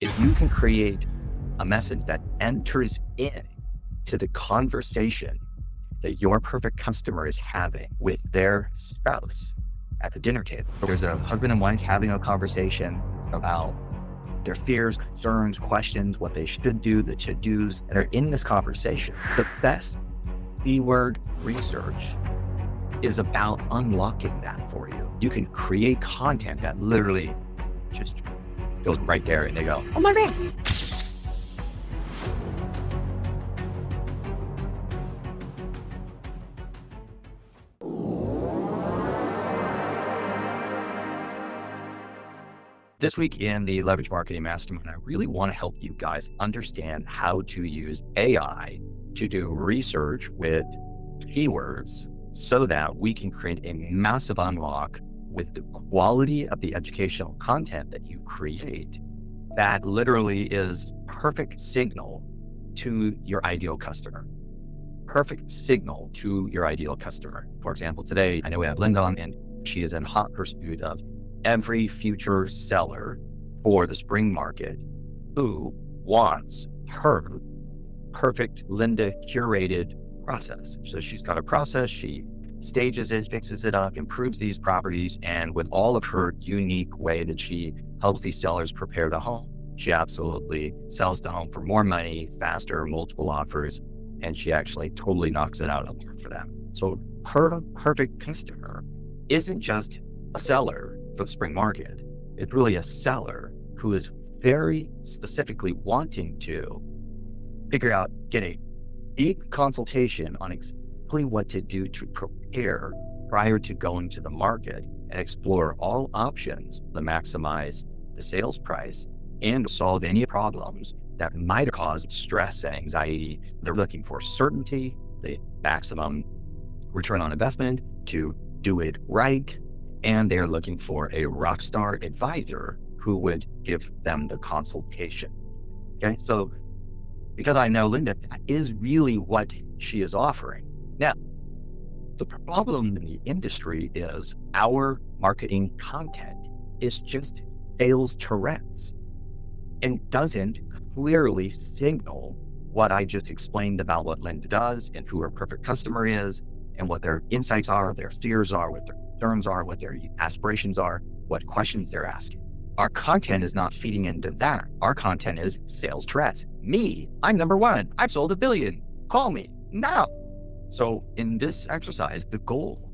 If you can create a message that enters in to the conversation that your perfect customer is having with their spouse at the dinner table, there's a husband and wife having a conversation about their fears, concerns, questions, what they should do, the to-dos, and they're in this conversation. The best keyword research is about unlocking that for you. You can create content that literally just goes right there and they go, oh my God. This week in the Leveraged Marketing Mastermind, I really want to help you guys understand how to use AI to do research with keywords so that we can create a massive unlock with the quality of the educational content that you create that literally is perfect signal to your ideal customer. Perfect signal to your ideal customer. For example, today, I know we have Linda on, and she is in hot pursuit of every future seller for the spring market who wants her perfect Linda curated process. So she's got a process, she stages it, fixes it up, improves these properties, and with all of her unique way that she helps these sellers prepare the home, she absolutely sells the home for more money, faster, multiple offers, and she actually totally knocks it out of the park for them. So her perfect customer isn't just a seller for the spring market. It's really a seller who is very specifically wanting to figure out, get a deep consultation on exactly what to do to prepare prior to going to the market and explore all options to maximize the sales price and solve any problems that might cause stress and anxiety. They're looking for certainty, the maximum return on investment, to do it right, and they're looking for a rock star advisor who would give them the consultation. Okay, so because I know Linda, that is really what she is offering. Now, the problem in the industry is our marketing content is just sales Tourette's and doesn't clearly signal what I just explained about what Linda does and who her perfect customer is and what their insights are, their fears are, what their concerns are, what their aspirations are, what questions they're asking. Our content is not feeding into that. Our content is sales Tourette's. Me, I'm number one. I've sold 1 billion. Call me now. So in this exercise, the goal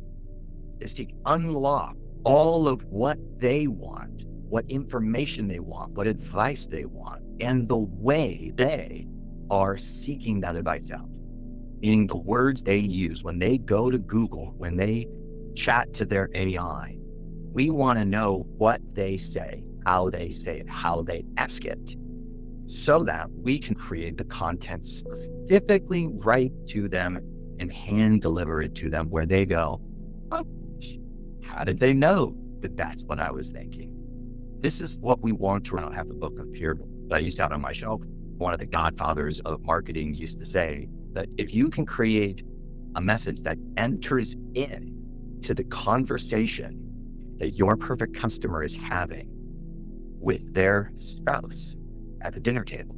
is to unlock all of what they want, what information they want, what advice they want, and the way they are seeking that advice out. Meaning the words they use when they go to Google, when they chat to their AI. We want to know what they say, how they say it, how they ask it, so that we can create the content specifically right to them and hand deliver it to them where they go, oh, how did they know that that's what I was thinking? This is what we want to. I don't have the book up here, but I used to have it on my shelf. One of the godfathers of marketing used to say that if you can create a message that enters in to the conversation that your perfect customer is having with their spouse at the dinner table,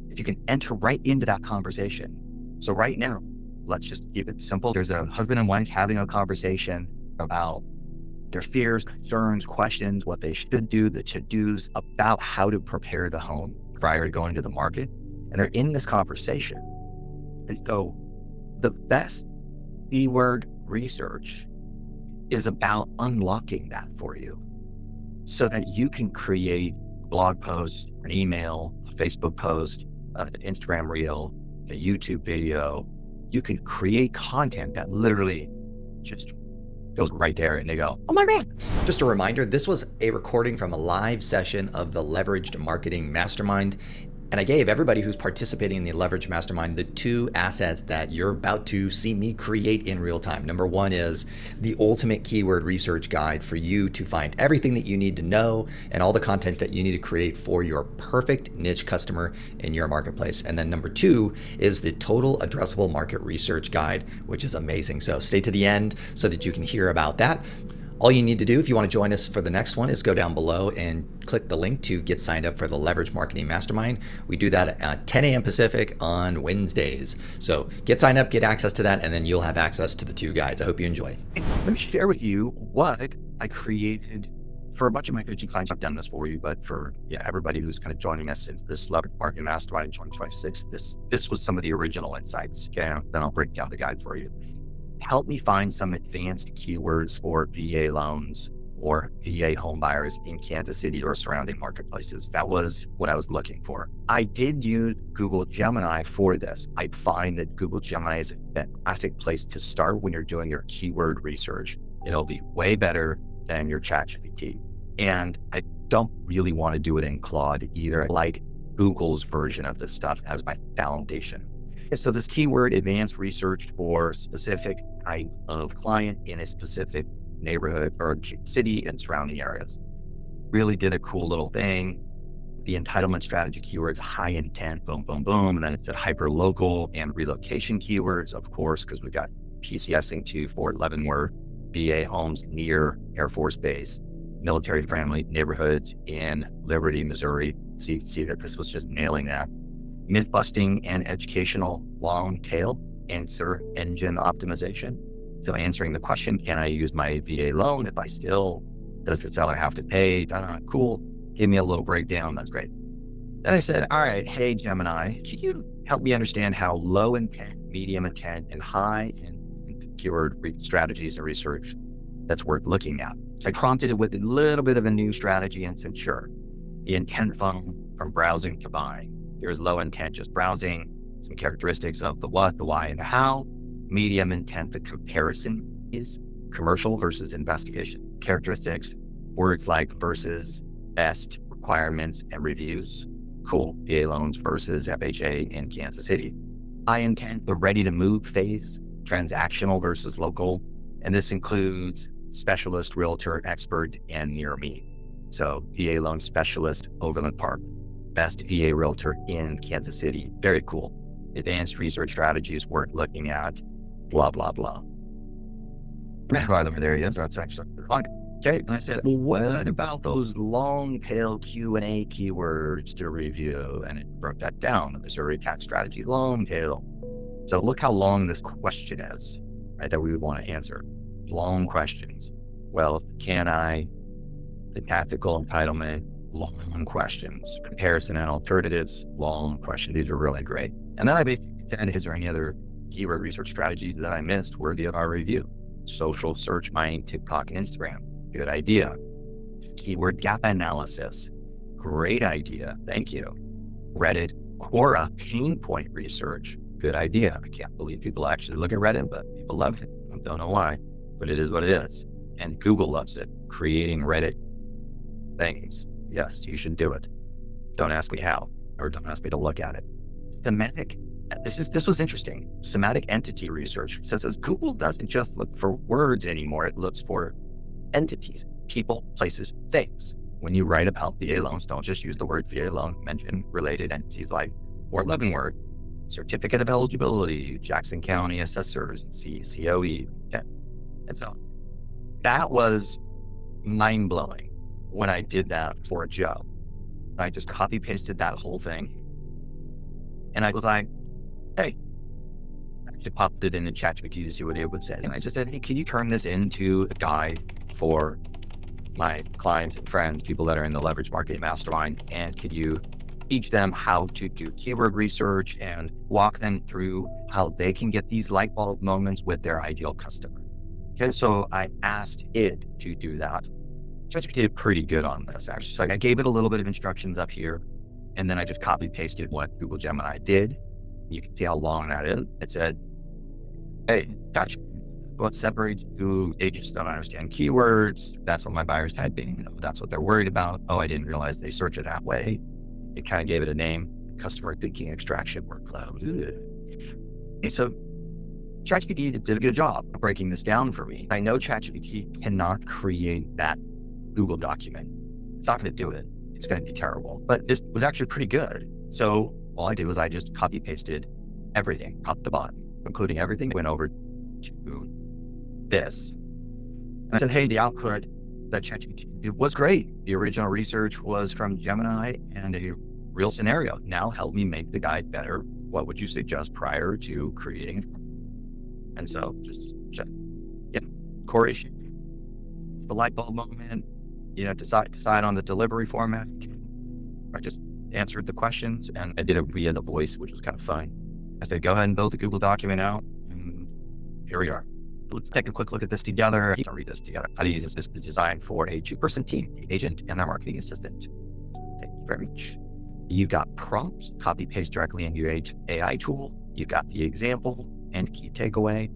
if you can enter right into that conversation. So right now, let's just keep it simple. There's a husband and wife having a conversation about their fears, concerns, questions, what they should do, the to-dos about how to prepare the home prior to going to the market. And they're in this conversation. And so the best keyword research is about unlocking that for you so that you can create a blog post, an email, a Facebook post, an Instagram reel, a YouTube video. You can create content that literally just goes right there and they go, oh my God. Just a reminder, this was a recording from a live session of the Leveraged Marketing Mastermind. And I gave everybody who's participating in the Leveraged Mastermind the 2 assets that you're about to see me create in real time. Number 1 is the ultimate keyword research guide for you to find everything that you need to know and all the content that you need to create for your perfect niche customer in your marketplace. And then number 2 is the total addressable market research guide, which is amazing. So stay to the end so that you can hear about that. All you need to do if you want to join us for the next one is go down below and click the link to get signed up for the Leveraged Marketing Mastermind. We do that at 10 a.m. Pacific on Wednesdays. So get signed up, get access to that, and then you'll have access to the 2 guides. I hope you enjoy. Let me share with you what I created for a bunch of my coaching clients. I've done this for you, but for everybody who's kind of joining us in this Leveraged Marketing Mastermind in 2026, this was some of the original insights. Okay, then I'll break down the guide for you. Help me find some advanced keywords for VA loans or VA home buyers in Kansas City or surrounding marketplaces. That was what I was looking for. I did use Google Gemini for this. I find that Google Gemini is a fantastic place to start when you're doing your keyword research. It'll be way better than your ChatGPT. And I don't really want to do it in Claude either. I like Google's version of this stuff as my foundation. So this keyword advanced research for specific type of client in a specific neighborhood or city and surrounding areas. Really did a cool little thing. The entitlement strategy keywords, high intent, boom, boom, boom. And then it said hyper local and relocation keywords, of course, because we got PCSing to Fort Leavenworth, VA homes near Air Force Base, military friendly neighborhoods in Liberty, Missouri. See that this was just nailing that. Myth busting and educational long tail answer engine optimization. So answering the question, can I use my VA loan if does the seller have to pay? Cool. Give me a little breakdown. That's great. Then I said, all right, hey, Gemini, can you help me understand how low intent, medium intent, and high intent keyword strategies and research that's worth looking at? So I prompted it with a little bit of a new strategy and said, sure, the intent funnel from browsing to buying. There's low intent, just browsing, some characteristics of the what, the why, and the how. Medium intent, the comparison is commercial versus investigation. Characteristics, words like versus, best, requirements, and reviews. Cool. VA loans versus FHA in Kansas City. High intent, the ready to move phase, transactional versus local. And this includes specialist, realtor, expert, and near me. So VA loan specialist, Overland Park. Best VA realtor in Kansas City. Very cool. Advanced research strategies worth looking at. Blah, blah, blah. There he is. That's actually fine. Okay. And I said, well, what about those long tail Q&A keywords to review? And it broke that down. The Missouri tax strategy long tail. So look how long this question is, right? That we would want to answer. Long questions. Well, the tactical entitlement, long questions. Comparison and alternatives, long questions. These are really great. And then I basically said, is there any other keyword research strategies that I missed worthy of our review? Social search mining, TikTok, and Instagram. Good idea. Keyword gap analysis. Great idea. Thank you. Reddit, Quora, pain point research. Good idea. I can't believe people actually look at Reddit, but people love it. I don't know why, but it is what it is. And Google loves it. Creating Reddit things. Yes, you should do it. Don't ask me how, or don't ask me to look at it. Semantic. This was interesting. Semantic entity research says Google doesn't just look for words anymore. It looks for entities, people, places, things. When you write about VA loans, don't just use the word VA loan. Mention related entities like Fort Leavenworth, Certificate of Eligibility, Jackson County Assessors, COE. Okay. And so that was mind-blowing when I did that for a job. I just copy-pasted that whole thing. And I was like, hey, I just popped it into ChatGPT to see what it would say. And I just said, hey, can you turn this into a guide for my clients and friends, people that are in the Leveraged Marketing Mastermind? And could you teach them how to do keyword research and walk them through how they can get these light bulb moments with their ideal customer? Okay, so I asked it to do that. ChatGPT did pretty good on this, actually. So I gave it a little bit of instructions up here, and then I just copy pasted what Google Gemini did. You can see how long that is. It said, hey, gotcha. What separates you? They just don't understand keywords. That's what my buyers type in. That's what they're worried about. Oh, I didn't realize they search it that way. It kind of gave it a name, customer thinking extraction workflow. Okay, so ChatGPT did a good job of breaking this down for me. I know ChatGPT cannot create that Google document. It's not going to do it. It's going to be terrible. But this was actually pretty good. So all I did was I just copy pasted everything, top to bottom, including everything that went over to this. I said, hey, the output that ChatGPT did was great. The original research was from Gemini and a real scenario. Now help me make the guide better. What would you suggest prior to creating? And so just check. Yeah, core issue. It's the light bulb moment. Decide on the delivery format. I just answered the questions and I did it via the voice, which was kind of fun. I said, go ahead and build the Google document out, and here we are. Let's take a quick look at this together. You can read this together. How to use this. This is designed for a 2-person team, the agent and their marketing assistant. Thank you very much. You've got prompts, copy paste directly into your AI tool. You've got the example and key takeaway,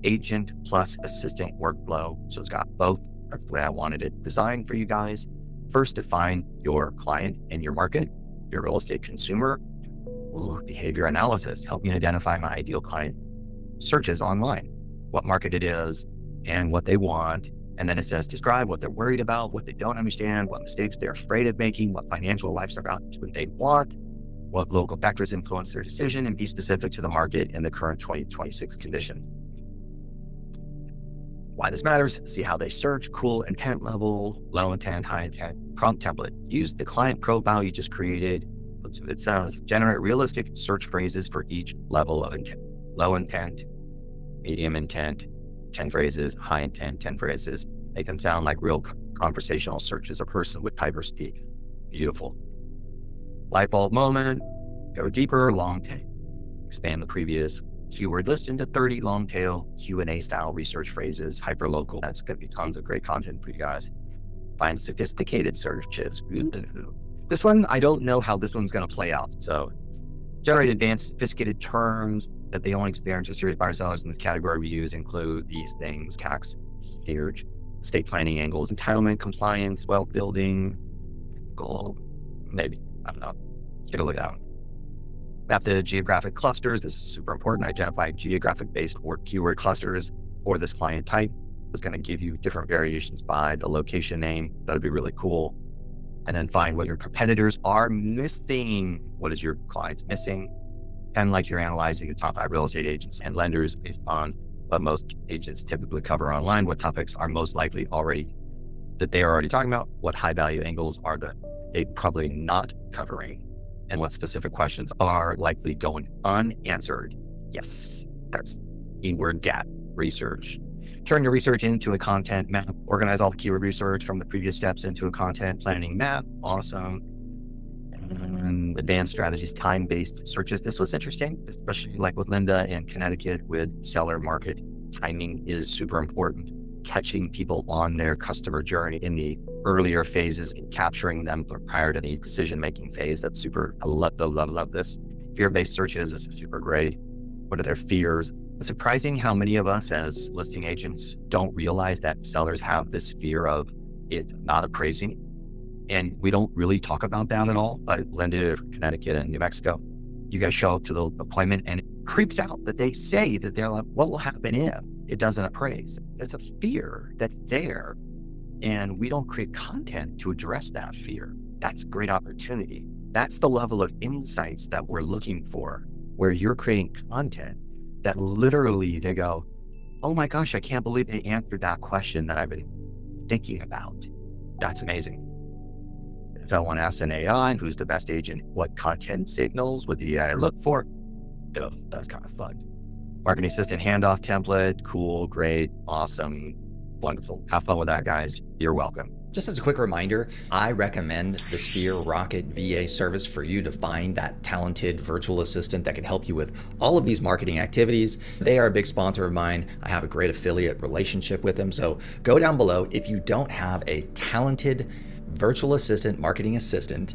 agent plus assistant workflow. So it's got both. That's the way I wanted it designed for you guys. First, define your client and your market, your real estate consumer. Behavior analysis, help me identify my ideal client. Searches online, what market it is and what they want. And then it says, describe what they're worried about, what they don't understand, what mistakes they're afraid of making, what financial lifestyle outcomes they want, what local factors influence their decision, and be specific to the market and the current 2026 conditions. Why this matters, see how they search, cool intent level, low intent, high intent, prompt template. Use the client profile you just created. Let's see what it sounds. Generate realistic search phrases for each level of intent. Low intent, medium intent, 10 phrases, high intent, 10 phrases. Make them sound like real conversational searches, a person would type or speak. Beautiful. Light bulb moment, go deeper, long tail. Expand the previous keyword list into 30 long tail Q&A style research phrases, hyperlocal. That's going to be tons of great content for you guys. Find sophisticated searches. This one, I don't know how this one's going to play out. So generate advanced sophisticated terms that they only experience with serious buyer sellers in this category we use include these things: tax, huge, estate planning angles, entitlement, compliance, wealth building, goal, maybe, I don't know. Let's get a look at that one. Map the geographic clusters. This is super important. Identify geographic-based or keyword clusters for this client type. It's going to give you different variations by the location name. That'd be really cool. And then find what your competitors are missing. What is your clients missing? And like you're analyzing the top 5 real estate agents and lenders based on what most agents typically cover online. What topics are most likely that they are already talking about? What high value angles are they probably not covering? And what specific questions are likely going unanswered? Yes, there's keyword gap research. Turn your research into a content map. Organize all the keyword research from the previous steps into a content planning map. Awesome. And advanced strategies, time-based searches. This was interesting, especially like with Linda in Connecticut with seller market. Timing is super important. Catching people on their customer journey in the earlier phases and capturing them prior to the decision-making phase. That's super. I love this. Fear-based searches. This is super great. What are their fears? It's surprising how many of us as listing agents don't realize that sellers have this fear of it not appraising. And we don't really talk about that at all. But Linda from Connecticut and New Mexico, you guys show up to the appointment and it creeps out that they say that they're like, what will happen if it doesn't appraise? It's a fear that's there. And we don't create content to address that fear. That's a great opportunity. That's the level of insights that we're looking for, where you're creating content that literally they go, oh my gosh, I can't believe they answered that question that I've been thinking about. That's amazing. If I want to ask an AI who's the best agent, what content signals would the AI look for? That's kind of fun. Marketing assistant handoff template. Cool, great, awesome, wonderful. Have fun with that, guys. You're welcome. Just as a quick reminder, I recommend the Sphere Rocket VA service for you to find that talented virtual assistant that can help you with all of these marketing activities. They are a big sponsor of mine. I have a great affiliate relationship with them. So go down below. If you don't have a talented virtual assistant, marketing assistant,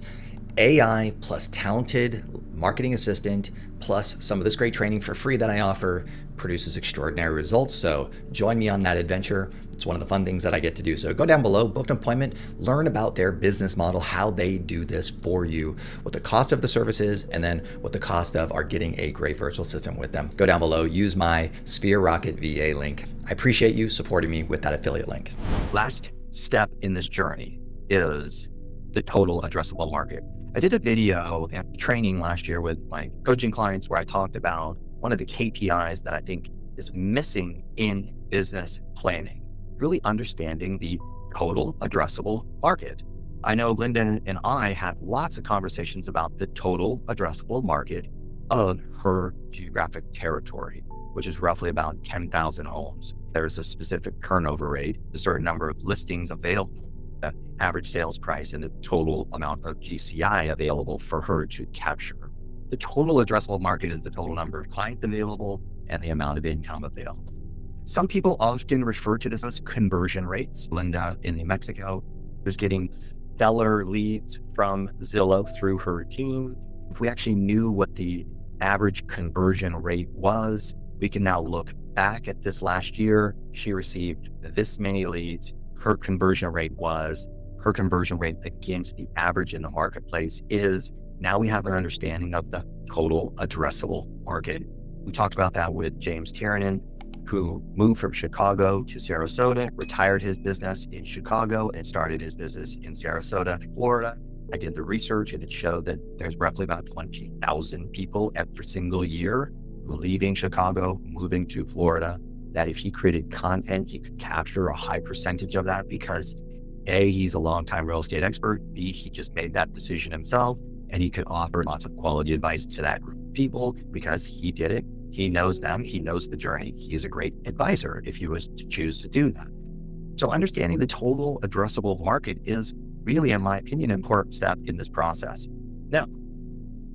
AI plus talented marketing assistant, plus some of this great training for free that I offer produces extraordinary results. So join me on that adventure. It's one of the fun things that I get to do. So go down below, book an appointment, learn about their business model, how they do this for you, what the cost of the service is, and then what the cost of are getting a great virtual assistant with them. Go down below, use my Sphere Rocket VA link. I appreciate you supporting me with that affiliate link. Last step in this journey is the total addressable market. I did a video and training last year with my coaching clients where I talked about one of the KPIs that I think is missing in business planning. really understanding the total addressable market. I know Linda and I had lots of conversations about the total addressable market of her geographic territory, which is roughly about 10,000 homes. There's a specific turnover rate, a certain number of listings available, the average sales price, and the total amount of GCI available for her to capture. The total addressable market is the total number of clients available and the amount of income available. Some people often refer to this as conversion rates. Linda in New Mexico was getting stellar leads from Zillow through her team. If we actually knew what the average conversion rate was, we can now look back at this last year. She received this many leads. Her conversion rate against the average in the marketplace is. Now we have an understanding of the total addressable market. We talked about that with James Terran, who moved from Chicago to Sarasota, retired his business in Chicago and started his business in Sarasota, Florida. I did the research and it showed that there's roughly about 20,000 people every single year leaving Chicago, moving to Florida, that if he created content, he could capture a high percentage of that because A, he's a longtime real estate expert, B, he just made that decision himself, and he could offer lots of quality advice to that group of people because he did it. He knows them. He knows the journey. He's a great advisor if he was to choose to do that. So understanding the total addressable market is really, in my opinion, an important step in this process. Now,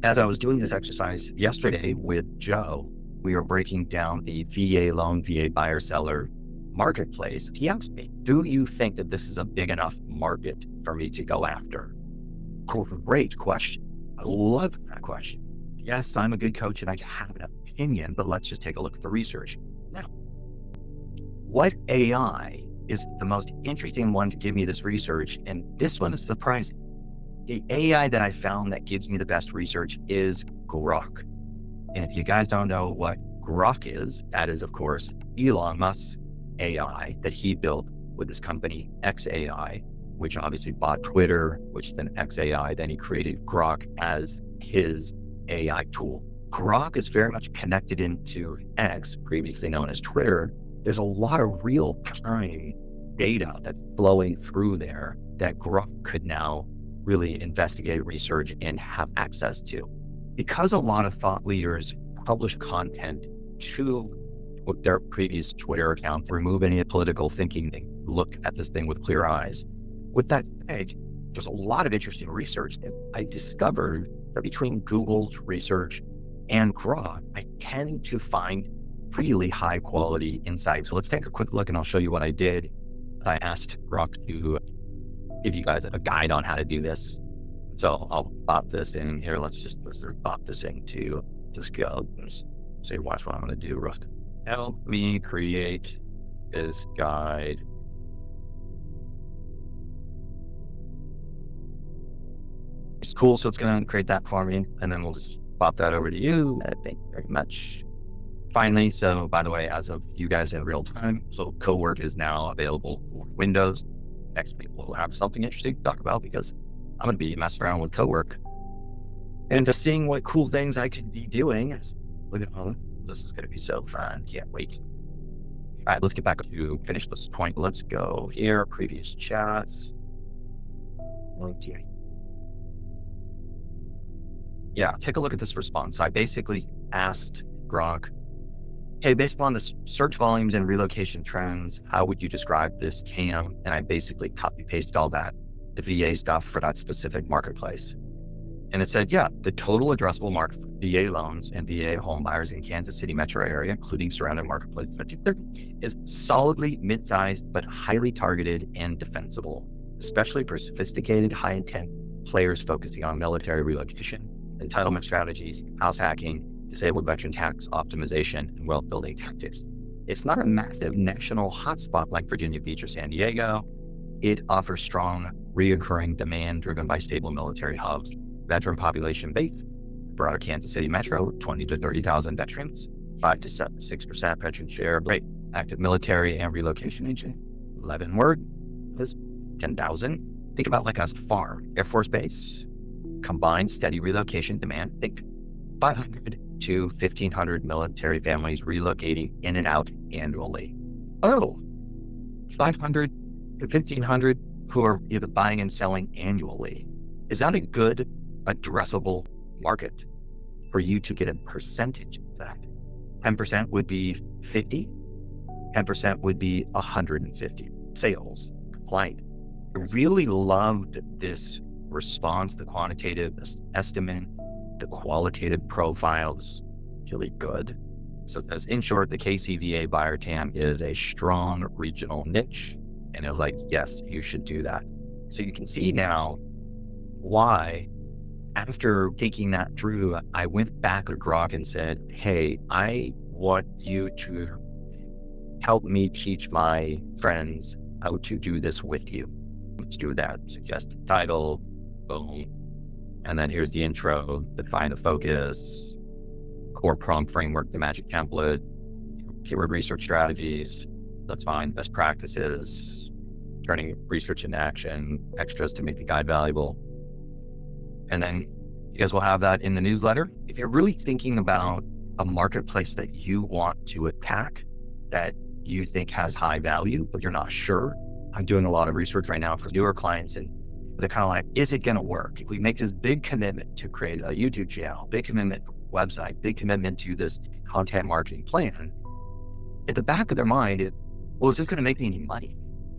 as I was doing this exercise yesterday with Joe, we were breaking down the VA loan, VA buyer seller marketplace. He asked me, do you think that this is a big enough market for me to go after? Great question. I love that question. Yes, I'm a good coach and I have an opinion, but let's just take a look at the research. Now, what AI is the most interesting one to give me this research? And this one is surprising. The AI that I found that gives me the best research is Grok. And if you guys don't know what Grok is, that is, of course, Elon Musk's AI that he built with his company XAI, which obviously bought Twitter, which then XAI, then he created Grok as his AI tool. Grok is very much connected into X, previously known as Twitter. There's a lot of real-time data that's flowing through there that Grok could now really investigate, research, and have access to. Because a lot of thought leaders publish content to their previous Twitter accounts, remove any political thinking, they look at this thing with clear eyes. With that said, there's a lot of interesting research that I discovered that between Google's research and Grok, I tend to find really high quality insights. So let's take a quick look and I'll show you what I did. I asked Grok to give you guys a guide on how to do this. So I'll pop this in here. Let's pop this into just go. Let's say, watch what I'm going to do. Help me create this guide. It's cool. So it's going to create that for me. And then we'll just pop that over to you. Thank you very much. Finally, so by the way, as of you guys in real time, so Cowork is now available for Windows. Next week we'll have something interesting to talk about because I'm going to be messing around with Cowork and just seeing what cool things I could be doing. Look at all this is going to be so fun. Can't wait. All right, let's get back to finish this point. Let's go here. Previous chats. Yeah, take a look at this response. So I basically asked Grok, hey, based upon the search volumes and relocation trends, how would you describe this TAM? And I basically copy pasted all that, the VA stuff for that specific marketplace. And it said, yeah, the total addressable market for VA loans and VA home buyers in Kansas City metro area, including surrounding marketplaces, is solidly mid-sized, but highly targeted and defensible, especially for sophisticated, high-intent players focusing on military relocation, entitlement strategies, house hacking, disabled veteran tax optimization, and wealth building tactics. It's not a massive national hotspot like Virginia Beach or San Diego. It offers strong, reoccurring demand driven by stable military hubs, veteran population base, broader Kansas City metro, 20 to 30,000 veterans, 5 to 6% veteran share rate, active military and relocation agent, 11 word is 10,000. Think about like a farm, Air Force base, combined steady relocation demand, think 500 to 1,500 military families relocating in and out annually. Oh, 500 to 1,500 who are either buying and selling annually. Is that a good addressable market for you to get a percentage of that? 10% would be 50, 10% would be 150 sales compliant. I really loved this response, the quantitative estimate, the qualitative profiles, really good. So as in short, the KCVA buyer TAM is a strong regional niche. And it was like, yes, you should do that. So you can see now why, after thinking that through, I went back to Grok and said, hey, I want you to help me teach my friends how to do this with you. Let's do that. Suggest a title, boom. And then here's the intro, define the focus, core prompt framework, the magic template, keyword research strategies. That's fine. Best practices, turning research into action, extras to make the guide valuable. And then you guys will have that in the newsletter. If you're really thinking about a marketplace that you want to attack, that you think has high value, but you're not sure. I'm doing a lot of research right now for newer clients, and they're kind of like, is it going to work? If we make this big commitment to create a YouTube channel, big commitment website, big commitment to this content marketing plan, at the back of their mind, well, is this going to make me any money?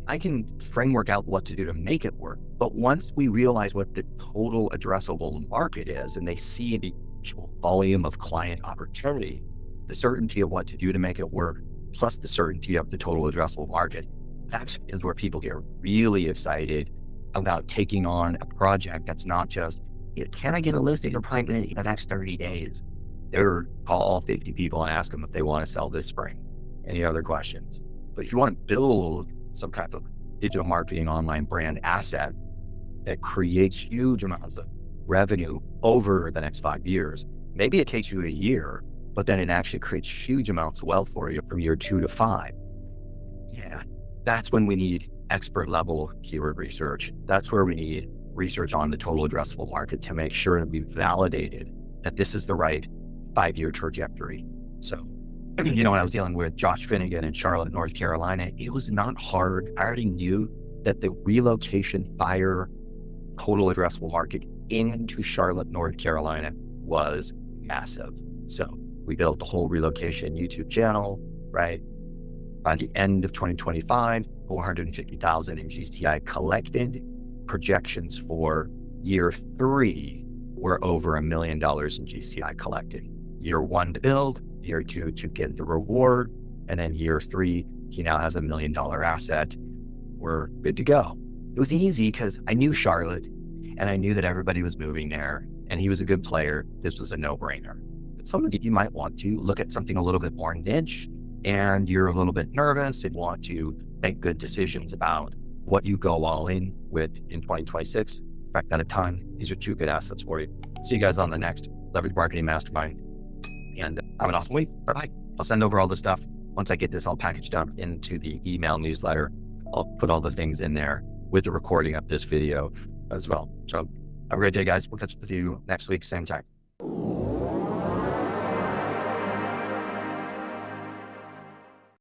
I can framework out what to do to make it work. But once we realize what the total addressable market is, and they see the actual volume of client opportunity, the certainty of what to do to make it work, plus the certainty of the total addressable market, that is where people get really excited about taking on a project that's not just, can I get a listing appointment in the next 30 days? They're call all 50 people and ask them if they want to sell this spring. Any other questions? But if you want to build some type of digital marketing online brand asset that creates huge amounts of revenue over the next 5 years, maybe it takes you a year, but then it actually creates huge amounts of wealth for you from year 2 to 5. Yeah, that's when we need expert level keyword research. That's where we need research on the total addressable market to make sure that we've validated that this is the right 5-year trajectory. So, when I was dealing with Josh Finnegan in Charlotte, North Carolina, it was not hard. I already knew that the relocation buyer total addressable market into Charlotte, North Carolina was massive. So we built the whole relocation YouTube channel, right? By the end of 2025, 450,000 in GTI collected. Projections for year 3 were over $1 million in GTI collected. Year 1 to build, year 2 to get the reward, and then year 3, he now has $1 million asset. We're good to go. It was easy because I knew Charlotte and I knew that everybody was moving there and he was a good player. This was a no-brainer. But some of you might want to look at something a little bit more niche and you're a little bit nervous and want to make good decisions about what you go all in with in 2026. In fact, at a time, these are 2 good assets for you. See you guys on the next Leveraged Marketing Mastermind. And have an awesome week. Bye-bye. I'll send over all the stuff. Once I get this all packaged up into the email newsletter, I'll put all the things in there with the recording of this video as well. So have a great day, guys. We'll catch up with you next week, same time.